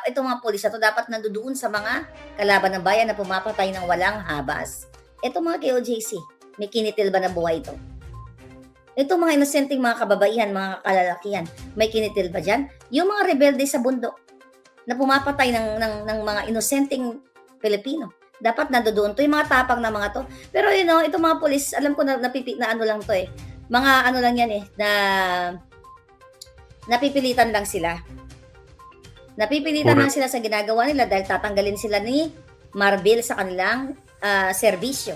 Itong mga pulis na 'to dapat nandodoon sa mga kalaban ng bayan na pumapatay ng walang habas. Itong mga KOJC, may kinitil ba na buhay ito? Itong mga inosenteng mga kababaihan, mga kalalakihan, may kinitil ba diyan? Yung mga rebelde sa bundok na pumapatay ng mga inosenteng Pilipino, dapat nandodoon 'to, yung mga tapang na mga 'to. Pero itong mga pulis, alam ko na na ano lang 'to, mga ano lang 'yan, na napipilitan lang sila. Napipilitan lang Correct. sila sa ginagawa nila dahil tatanggalin sila ni Marbil sa kanilang serbisyo.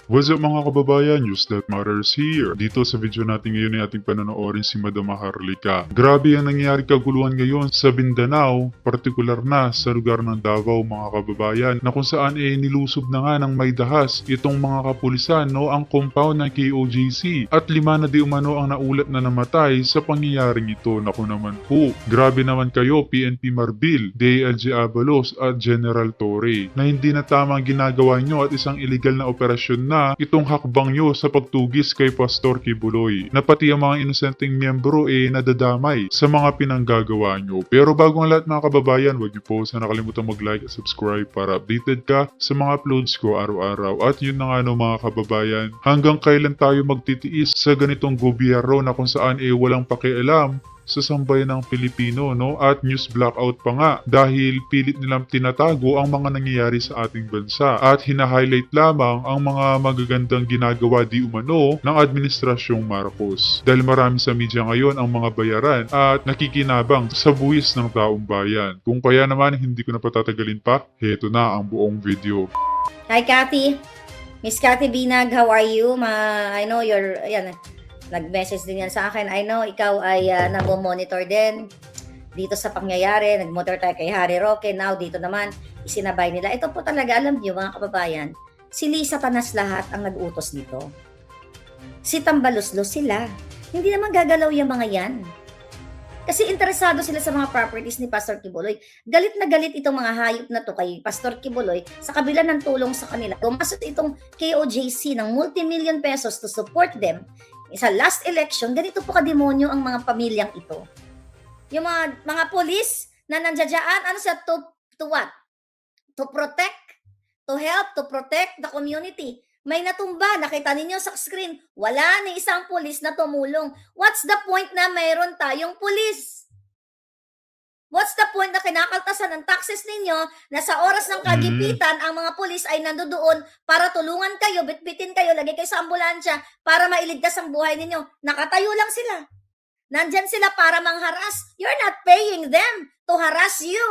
What's up mga kababayan, News That Matters here. Dito sa video natin ngayon ay ating panonoorin si Madam Maharlika. Grabe ang nangyayari kaguluhan ngayon sa Mindanao, partikular na sa lugar ng Davao mga kababayan, na kung saan nilusob na nga ng may dahas itong mga kapulisan, ang compound ng KOJC, at 5 na di umano ang naulat na namatay sa pangyayaring ito. Naku naman po, grabe naman kayo PNP Marbil, DLG Abalos at General Torre, na hindi na tama ang ginagawa nyo at isang illegal na operasyon na itong hakbang nyo sa pagtugis kay Pastor Kibuloy, na pati ang mga inosenteng miyembro nadadamay sa mga pinanggagawa nyo. Pero bago ang lahat mga kababayan, huwag niyo po sana nakalimutan mag-like at subscribe para updated ka sa mga uploads ko araw-araw. At yun na nga mga kababayan, hanggang kailan tayo magtitiis sa ganitong gobyerno na kung saan walang pakialam sa sambayan ng Pilipino, at news blackout pa nga dahil pilit nilang tinatago ang mga nangyayari sa ating bansa at hina-highlight lamang ang mga magagandang ginagawa di umano ng Administrasyong Marcos. Dahil marami sa media ngayon ang mga bayaran at nakikinabang sa buwis ng taong bayan. Kung kaya naman hindi ko na patatagalin pa, heto na ang buong video. Hi, Cathy. Miss Cathy Binag, how are you? I know you're, nag-message din yan sa akin. I know ikaw ay nag-monitor din dito sa pangyayari. Nag-monitor tayo kay Harry Roque. Now, dito naman, isinabay nila. Ito po talaga, alam niyo mga kababayan, si Lisa Tanas lahat ang nag-utos dito. Si Tambaluslos sila. Hindi naman gagalaw yung mga yan. Kasi interesado sila sa mga properties ni Pastor Kibuloy. Galit na galit itong mga hayop na to kay Pastor Kibuloy sa kabila ng tulong sa kanila. Pumasok itong KOJC ng multi-million pesos to support them. Sa last election, ganito po kademonyo ang mga pamilyang ito. Yung mga police na nandiyadyaan, ano siya, to what? To protect, to help, to protect the community. May natumba, nakita ninyo sa screen, wala ni isang pulis na tumulong. What's the point na mayroon tayong pulis? What's the point na kinakaltasan ng taxes ninyo na sa oras ng kagipitan, ang mga pulis ay nandoon para tulungan kayo, bitbitin kayo, lagay kayo sa ambulansya para mailigtas ang buhay ninyo. Nakatayo lang sila. Nandyan sila para mangharas. You're not paying them to harass you.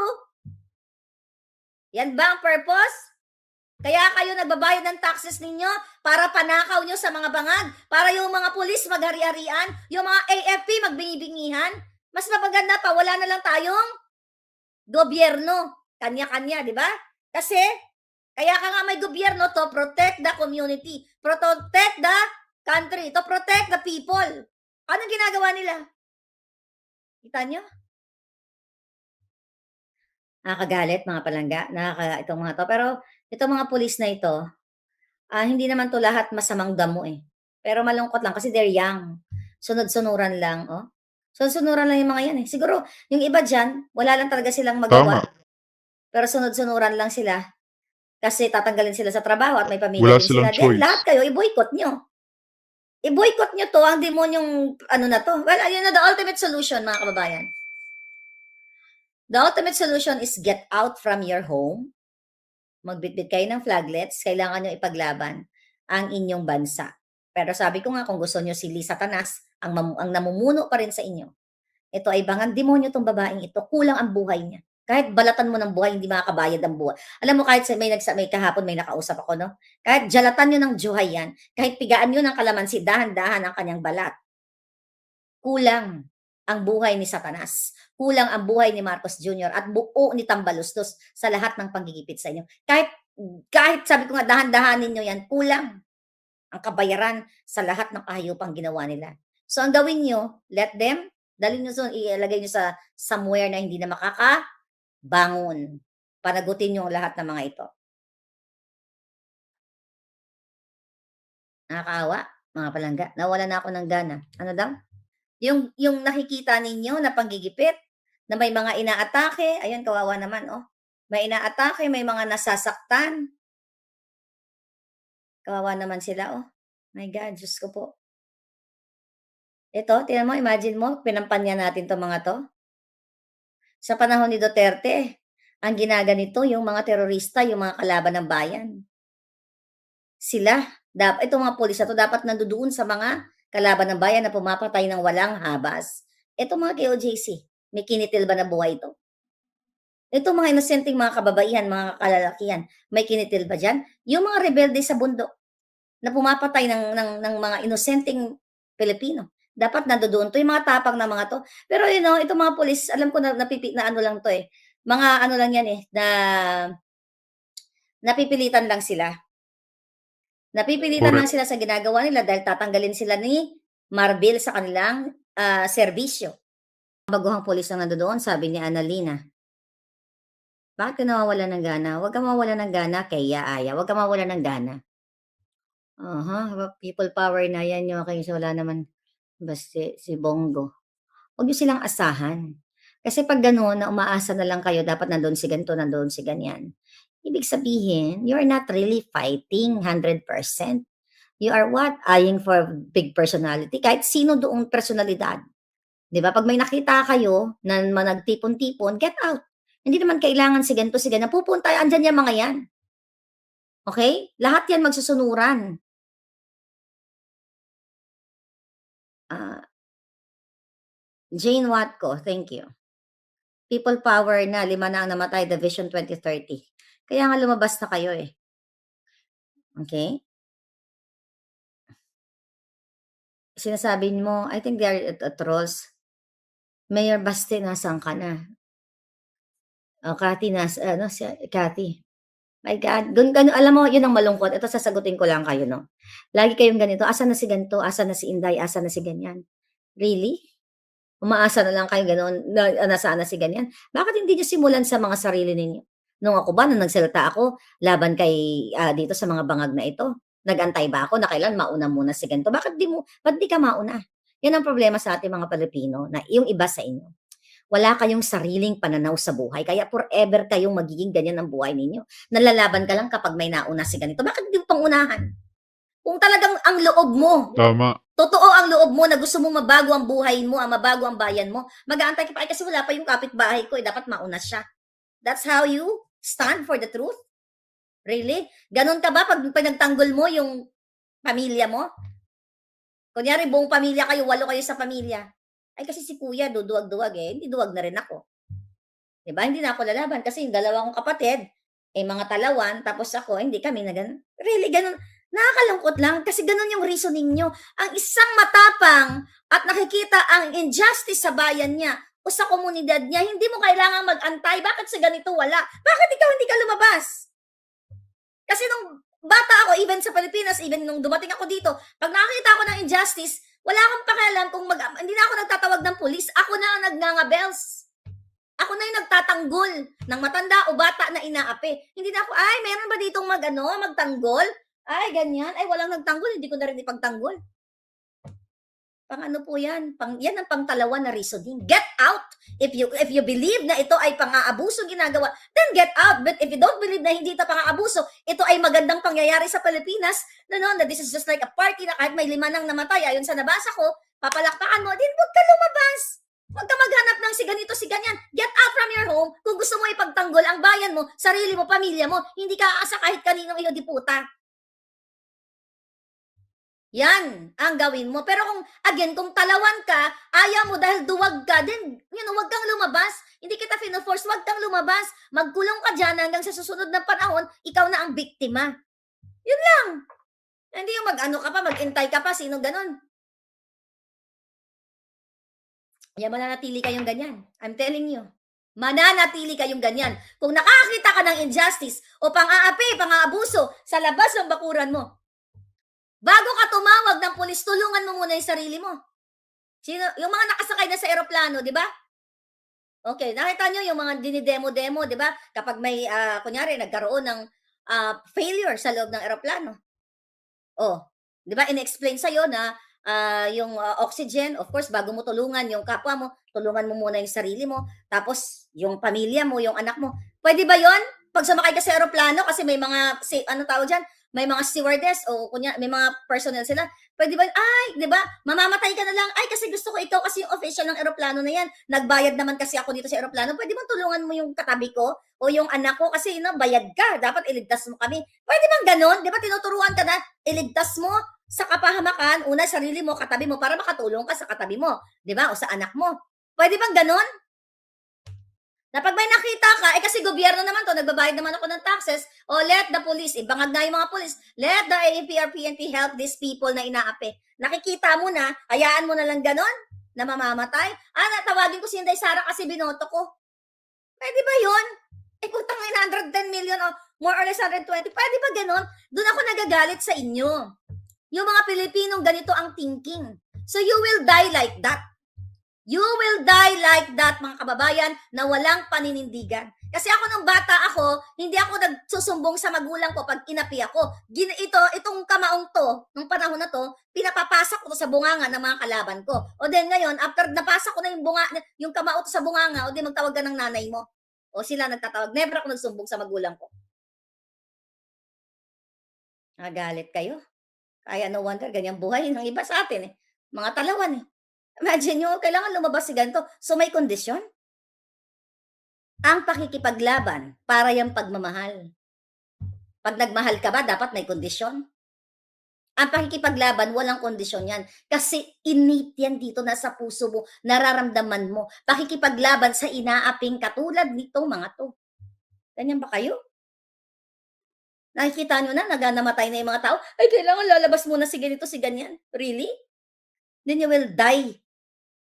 Yan ba ang purpose? Kaya kayo nagbabayad ng taxes ninyo para panakaw nyo sa mga bangag, para yung mga pulis maghari-harian, yung mga AFP magbingi-bingihan. Mas mapaganda pa, wala na lang tayong gobyerno. Kanya-kanya, di ba? Kasi, kaya ka nga may gobyerno to protect the community, protect the country, to protect the people. Anong ginagawa nila? Kita nyo? Nakakagalit mga palangga, itong mga to. Pero itong mga pulis na ito, hindi naman to lahat masamang damo Pero malungkot lang kasi they're young. Sunod-sunuran lang, Sunod-sunuran lang yung mga yan Siguro, yung iba dyan, wala lang talaga silang magawa. Tama. Pero sunod-sunuran lang sila. Kasi tatanggalin sila sa trabaho at may pamilya Wala din silang sila. Then, choice. lahat kayo, i-boycott nyo. I-boycott nyo to, ang demonyong ano na to. Well, yun na the ultimate solution, mga kababayan. The ultimate solution is get out from your home. Magbitbit kayo ng flaglets. Kailangan nyo ipaglaban ang inyong bansa. Pero sabi ko nga, kung gusto nyo si Lisa Tanas, ang namumuno pa rin sa inyo, ito ay bangang demonyo tong babaeng ito. Kulang ang buhay niya. Kahit balatan mo ng buhay, hindi makakabayad ang buhay. Alam mo, kahit may kahapon may nakausap ako, Kahit jalatan nyo ng juhay yan, kahit pigaan nyo ng kalamansi, dahan-dahan ang kanyang balat. Kulang ang buhay ni Satanas. Kulang ang buhay ni Marcos Jr. at buo ni Tambaluslos sa lahat ng panggigipit sa inyo. Kahit sabi ko nga, dahan-dahanin nyo yan, kulang ang kabayaran sa lahat ng kahayupang ginawa nila. So, ang gawin nyo, let them, dalhin nyo ilagay nyo sa somewhere na hindi na makakabangon. Panagutin nyo ang lahat ng mga ito. Nakakaawa, mga palangga. Nawala na ako ng gana. Ano daw? Yung nakikita ninyo na panggigipit, na may mga inaatake. Ayun, kawawa naman, oh. May inaatake, may mga nasasaktan. Kawawa naman sila, oh. My God, Diyos ko po. Ito, tingnan mo, imagine mo, pinampanya natin 'tong mga 'to. Sa panahon ni Duterte, ang ginaganito yung mga terorista, yung mga kalaban ng bayan. Sila, itong mga pulis na 'to dapat nandodoon sa mga kalaban ng bayan na pumapatay ng walang habas. Itong mga KOJC, may kinitil ba na buhay ito? Itong mga inosenteng mga kababaihan, mga kalalakihan, may kinitil ba diyan? Yung mga rebelde sa bundok na pumapatay ng mga inosenteng Pilipino, dapat nandodoon 'to, yung mga tapang na mga 'to. Pero itong mga pulis, alam ko na na ano lang 'to, eh, mga ano lang 'yan, eh, na napipilitan lang sila. Napipilitan lang Correct. sila sa ginagawa nila dahil tatanggalin sila ni Marbil sa kanilang, serbisyo. Baguhang pulis na nandodoon, sabi ni Annalena, "Bakit ka nawawalan ng gana? Huwag kang mawalan ng gana, Keya, Aya, huwag kang mawalan ng gana." People power na 'yan, yung kayo wala naman si Bongo. Huwag niyo silang asahan. Kasi 'pag gano'n na umaasa na lang kayo dapat nando'n si ganito, nando'n si ganyan, ibig sabihin you're not really fighting 100%. You are what? Eyeing for big personality, kahit sino doong personalidad. 'Di ba 'pag may nakita kayo na nagtipon-tipon, get out. Hindi naman kailangan si ganito, si ganyan, pupunta andiyan yang mga 'yan, okey? Lahat 'yan magsusunuran. Ah, Jane Watco, thank you. People power na, 5 na ang namatay, The Vision 2030. Kaya nga lumabas na kayo, eh, okey? Sinasabi mo, I think they are trolls. Mayor Baste, nasaan ka na? Cathy, ano si Cathy. My God, alam mo 'yun ang malungkot, ito sasagutin ko lang kayo 'no. Lagi kayong ganito, asan na si ganito, asan na si Inday, asan na si ganyan. Really? Umaasa na lang kayo gano'n na nasaan na si ganyan? Bakit hindi niyo simulan sa mga sarili ninyo? Nung ako ba nung nagsalita ako laban kay, dito sa mga bangag na ito, nag-antay ba ako na kailan mauna muna si ganito? Ba't di ka mauna? 'Yan ang problema sa ating mga Pilipino na yung iba sa inyo. Wala kayong sariling pananaw sa buhay kaya forever kayong magiging ganyan ang buhay ninyo. Nalalaban ka lang kapag may nauna si ganito. Bakit di mo pang unahan? Kung talagang ang loob mo, Tama. totoo ang loob mo na gusto mong mabago ang buhay mo, mabago ang bayan mo, mag-aantay ka pa, "Ay, kasi wala pa yung kapitbahay ko, eh, dapat mauna siya." That's how you stand for the truth? Really? Gano'n ka ba 'pag pinagtanggol mo yung pamilya mo? Kunyari buong pamilya kayo, 8 kayo sa pamilya. "Ay, kasi si kuya duduwag-duwag, eh, hindi duwag na rin ako." 'Di ba, hindi na ako lalaban kasi yung dalawa kong kapatid, eh, mga talawan tapos ako hindi kami na gano'n. Really gano'n, nakakalungkot lang kasi gano'n yung reasoning niyo. Ang isang matapang at nakikita ang injustice sa bayan niya o sa komunidad niya, hindi mo kailangang mag-antay, bakit sa ganito wala? Bakit ikaw hindi ka lumabas? Kasi nung bata ako, even sa Pilipinas, even nung dumating ako dito, 'pag nakakita ako ng injustice, wala akong pakialam kung hindi na ako nagtatawag ng pulis, ako na ang nagngangaBELS. Ako na yung nagtatanggol ng matanda o bata na inaapi. Hindi na ako, "Ay, meron ba ditong magtanggol? Ay, ganyan. Ay, walang nagtanggol, hindi ko na rin ipagtanggol." Pang-ano po yan, yan ang pangtalawa na reasoning. Get out! If you believe na ito ay pang-aabuso ginagawa, then get out. But if you don't believe na hindi ito pang-aabuso, ito ay magandang pangyayari sa Pilipinas, na this is just like a party na kahit may 5 nang namatay, ayon sa nabasa ko, papalakpakan mo, din huwag ka lumabas. Huwag ka maghanap ng si ganito, si ganyan. Get out from your home kung gusto mo ipagtanggol ang bayan mo, sarili mo, pamilya mo. Hindi ka aasa kahit kaninong iyo diputa. Yan ang gawin mo. Pero kung talawan ka, ayaw mo dahil duwag ka, then, wag kang lumabas. Hindi kita fino-force, wag kang lumabas. Magkulong ka dyan hanggang sa susunod na panahon, ikaw na ang biktima. Yun lang. Hindi yung mag-ano ka pa, mag-intay ka pa, sino ganon. Yan, mananatili kayong ganyan. I'm telling you. Mananatili kayong ganyan. Kung nakakita ka ng injustice o pang-aapi, pang-aabuso sa labas ng bakuran mo, bago ka tumawag ng pulis, tulungan mo muna yung sarili mo. Yung mga nakasakay na sa eroplano, di ba? Okay, nakita nyo yung mga dinidemo-demo, di ba? Kapag may, kunyari, nagkaroon ng failure sa loob ng eroplano. Oh, di ba, in-explain sa'yo na oxygen, of course, bago mo tulungan yung kapwa mo, tulungan mo muna yung sarili mo, tapos yung pamilya mo, yung anak mo. Pwede ba yon? Pag sumakay ka sa aeroplano, kasi may mga, ano tawag dyan, may mga stewardess o kunya, may mga personnel sila. Pwede ba, ay, di ba, mamamatay ka na lang. Ay, kasi gusto ko ikaw kasi yung official ng aeroplano na yan. Nagbayad naman kasi ako dito sa aeroplano. Pwede bang tulungan mo yung katabi ko o yung anak ko kasi bayad ka. Dapat iligtas mo kami. Pwede bang ganon? Di ba tinuturuan ka na, iligtas mo sa kapahamakan, una sarili mo, katabi mo, para makatulong ka sa katabi mo. Di ba? O sa anak mo. Pwede bang ganon? Na pag may nakita ka, kasi gobyerno naman to, nagbabayad naman ako ng taxes, let the police, bangag na yung mga police, let the AAPR, PNP help these people na inaapi. Nakikita mo na, hayaan mo na lang ganon, na mamamatay. Tawagin ko si Inday Sara kasi binoto ko. Pwede ba yun? Putang 110 million o more or less 120, pwede ba ganon? Doon ako nagagalit sa inyo. Yung mga Pilipinong ganito ang thinking. So you will die like that. You will die like that, mga kababayan, na walang paninindigan. Kasi ako nung bata ako, hindi ako nagsusumbong sa magulang ko pag inapi ako. Itong kamaong to, nung panahon na to, pinapapasak ko to sa bunganga ng mga kalaban ko. O then ngayon, after napasa ko na yung kamao to sa bunganga, o then magtawag ka ng nanay mo. O sila nagtatawag. Never ako nagsumbong sa magulang ko. Nagalit kayo. Kaya no wonder, ganyan buhay ng iba sa atin eh. Mga talawan eh. Imagine nyo, kailangan lumabas si ganito. So may kondisyon. Ang pakikipaglaban, para yung pagmamahal. Pag nagmahal ka ba, dapat may kondisyon. Ang pakikipaglaban, walang kondisyon yan. Kasi innate yan dito, nasa puso mo, nararamdaman mo. Pakikipaglaban sa inaaping katulad nito, mga to. Ganyan ba kayo? Nakikita nyo na, namatay na yung mga tao. Ay, kailangan lalabas muna si ganito, si ganyan. Really? Then you will die.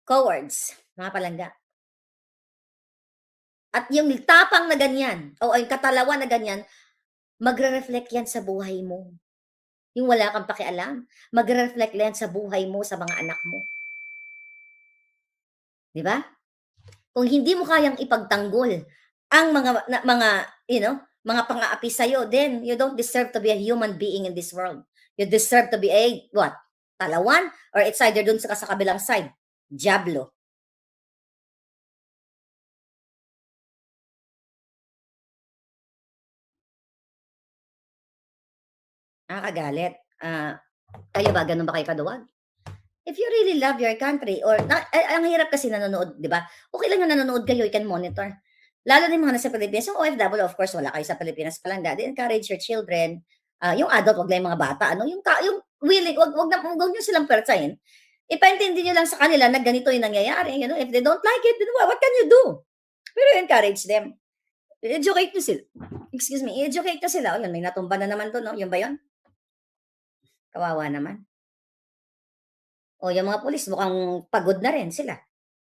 Cowards, mga palangga. At yung tapang na ganyan, o yung katalawan na ganyan, magre-reflect yan sa buhay mo. Yung wala kang pakialam, magre-reflect yan sa buhay mo, sa mga anak mo. Di ba? Kung hindi mo kayang ipagtanggol ang mga pang-aapi sa'yo, then you don't deserve to be a human being in this world. You deserve to be what? Talawan? Or it's either dun sa kabilang side. Diablo. Nakakagalit. Kayo ba? Ganun ba kayo kaduwag? If you really love your country, or ang hirap kasi nanonood, di ba? Okay lang yung nanonood kayo, you can monitor. Lalo na yung mga nasa Pilipinas, yung OFW, of course, wala kayo sa Pilipinas pa lang. Daddy, encourage your children. Yung adult, wag lang yung mga bata. Yung willing, wag nyo silang pertsahin. Ipaintindi nyo lang sa kanila na ganito yung nangyayari. You know, if they don't like it, then what can you do? Pero encourage them. Educate nyo sila. Excuse me, educate nyo sila. O yun, may natumba na naman to, no? Yung ba yun? Kawawa naman. O yung mga pulis, mukhang pagod na rin sila.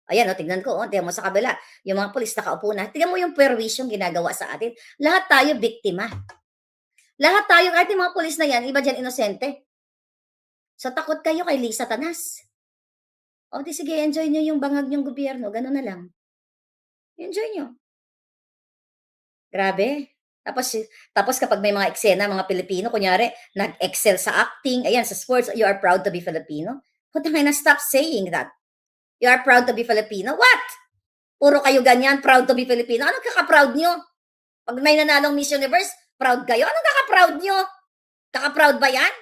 Ayan, tignan ko, tignan mo sa kabila. Yung mga pulis nakaupo na. Tignan mo yung perwisyong ginagawa sa atin. Lahat tayo biktima. Lahat tayo, kahit yung mga pulis na yan, iba dyan inosente. So takot kayo kay Lisa Tanas. O di sige, enjoy nyo yung bangag nyong gobyerno. Ganun na lang. Enjoy nyo. Grabe. Tapos kapag may mga eksena, mga Pilipino, kunyari, nag-excel sa acting, ayan, sa sports, you are proud to be Filipino. Kung stop saying that. You are proud to be Filipino? What? Puro kayo ganyan, proud to be Filipino. Anong kaka-proud nyo? Pag may nanalong Miss Universe, proud kayo? Anong kaka-proud nyo? Kaka-proud ba yan?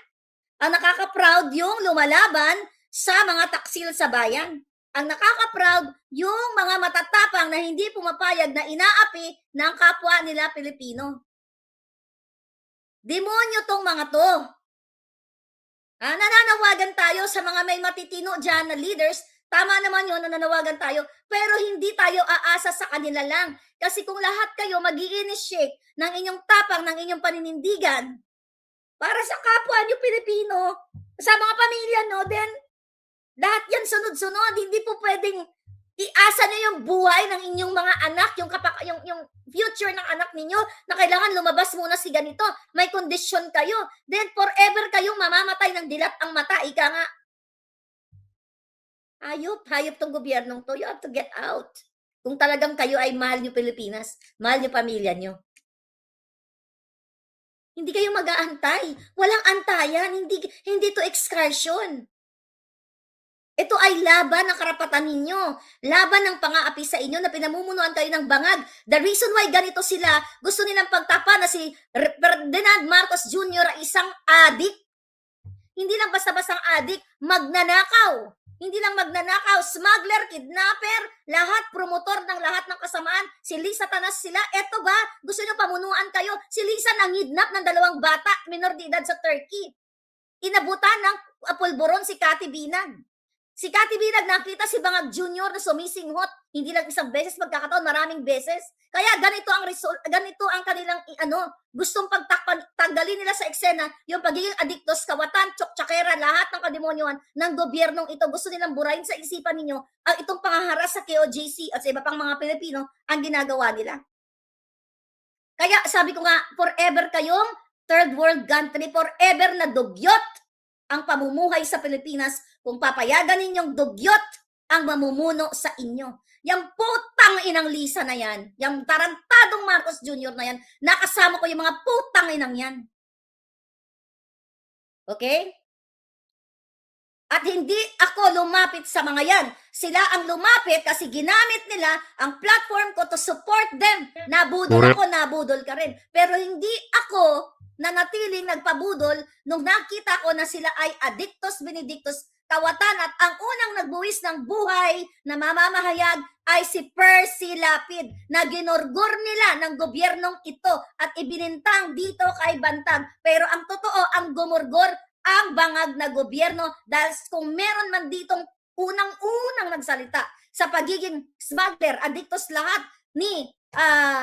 Ang nakaka-proud yung lumalaban sa mga taksil sa bayan. Ang nakaka-proud yung mga matatapang na hindi pumapayag na inaapi ng kapwa nila Pilipino. Demonyo tong mga to. Nananawagan tayo sa mga may matitino dyan na leaders. Tama naman yun, nananawagan tayo. Pero hindi tayo aasa sa kanila lang. Kasi kung lahat kayo mag-i-initiate ng inyong tapang, ng inyong paninindigan para sa kapwa nyo Pilipino, sa mga pamilya, no, then lahat yan sunod-sunod. Hindi po pwedeng iasa nyo yung buhay ng inyong mga anak, yung future ng anak ninyo na kailangan lumabas muna si ganito. May kondisyon kayo. Then forever kayong mamamatay ng dilat ang mata. Ika nga. Hayop tong gobyernong to. You have to get out. Kung talagang kayo ay mahal nyo Pilipinas, mahal nyo pamilya nyo. Hindi kayo mag-aantay. Walang antayan. Hindi to excursion. Ito ay laban ng karapatan ninyo. Laban ng pang-aapi sa inyo na pinamumunuan kayo ng bangag. The reason why ganito sila, gusto nilang pagtapa na si Ferdinand Marcos Jr. ay isang adik. Hindi lang basta-bastang adik, magnanakaw. Hindi lang magnanakaw, smuggler, kidnapper, lahat, promotor ng lahat ng kasamaan. Si Lisa Tanas sila. Eto ba? Gusto nyo pamunuan kayo? Si Lisa nangidnap ng 2 bata, minor de edad sa Turkey. Inabutan ng pulburon si Cathy Binag. Si Cathy Binag nakita si Bangag Jr. na sumisinghot. Hindi lang isang beses, magkakataon, maraming beses. Kaya ganito ang ganito ang kanilang gustong tanggalin nila sa eksena yung pagiging adiktos, kawatan, tsakera, lahat ng kademonyohan ng gobyernong ito. Gusto nilang burahin sa isipan ninyo ang itong pangaharas sa KOJC at sa iba pang mga Pilipino ang ginagawa nila. Kaya sabi ko nga, forever kayong third world country, forever na dugyot ang pamumuhay sa Pilipinas kung papayagan ninyong dugyot ang mamumuno sa inyo. Yung putang inang Lisa na yan, yung tarantadong Marcos Jr. na yan, nakasama ko yung mga putang inang yan. Okay? At hindi ako lumapit sa mga yan. Sila ang lumapit kasi ginamit nila ang platform ko to support them. Nabudol ako, nabudol ka rin. Pero hindi ako nanatiling nagpabudol nung nakita ko na sila ay addictos benedictus, kawatan, at ang unang nagbuwis ng buhay na mamamahayag ay si Percy Lapid na ginorgor nila ng gobyernong ito at ibinintang dito kay Bantag. Pero ang totoo, ang gumorgor ang bangag na gobyerno dahil kung meron man ditong unang-unang nagsalita sa pagiging smuggler, addictos lahat ni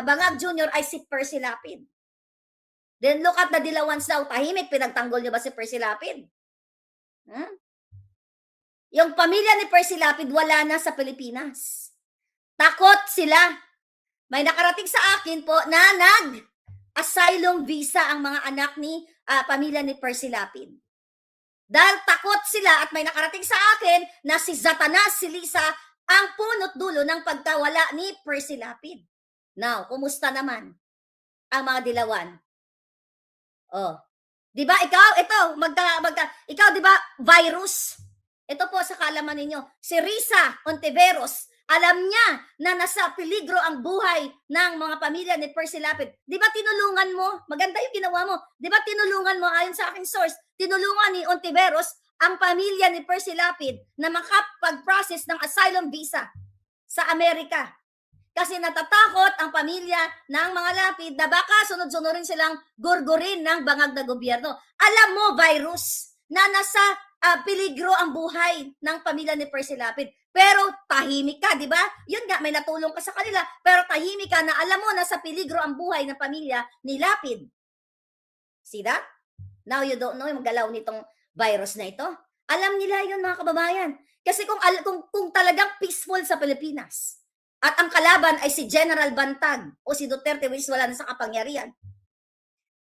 Bangag Jr. ay si Percy Lapid. Then look at the Dilawans daw, tahimik, pinagtanggol niyo ba si Percy Lapid? Yung pamilya ni Percy Lapid wala na sa Pilipinas. Takot sila. May nakarating sa akin po na nag-asylum visa ang mga anak ni pamilya ni Percy Lapid. Dahil takot sila at may nakarating sa akin na si Zatanas, si Lisa, ang punot dulo ng pagkawala ni Percy Lapid. Now, kumusta naman ang mga Dilawan? Oh. 'Di ba ikaw ikaw 'di ba virus? Ito po sa kaalaman ninyo, si Risa Ontiveros, alam niya na nasa peligro ang buhay ng mga pamilya ni Percy Lapid. 'Di ba tinulungan mo? Maganda yung ginawa mo. 'Di ba tinulungan mo ayon sa aking source? Tinulungan ni Ontiveros ang pamilya ni Percy Lapid na makapag-process ng asylum visa sa Amerika. Kasi natatakot ang pamilya ng mga Lapid na baka sunod-sunurin silang gurgurin ng bangag na gobyerno. Alam mo, virus, na nasa peligro ang buhay ng pamilya ni Percy Lapid. Pero tahimik ka, di ba? Yun nga, may natulong ka sa kanila, pero tahimik ka na alam mo na sa peligro ang buhay ng pamilya ni Lapid. See that? Now you don't know yung galaw nitong virus na ito. Alam nila yun, mga kababayan. Kasi kung talagang peaceful sa Pilipinas, at ang kalaban ay si General Bantag o si Duterte, which wala na sa kapangyarihan,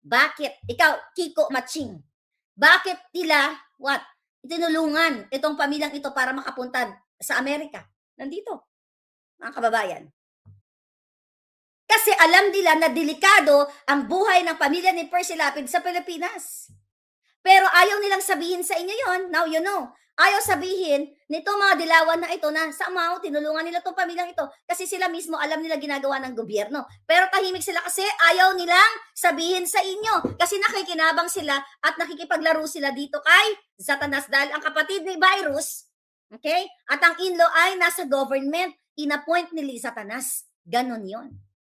bakit? Ikaw, Kiko Matching, bakit nila, tinulungan itong pamilyang ito para makapunta sa Amerika? Nandito, mga kababayan. Kasi alam nila na delikado ang buhay ng pamilya ni Percy Lapid sa Pilipinas. Pero ayaw nilang sabihin sa inyo yon. Now you know. Ayaw sabihin nito mga Dilawan na ito na somehow tinulungan nila itong pamilyang ito kasi sila mismo alam nila ginagawa ng gobyerno. Pero tahimik sila kasi ayaw nilang sabihin sa inyo kasi nakikinabang sila at nakikipaglaro sila dito kay Zatanas dahil ang kapatid ni Virus, okay, at ang in-law ay nasa government, inappoint ni Zatanas. Ganon yon.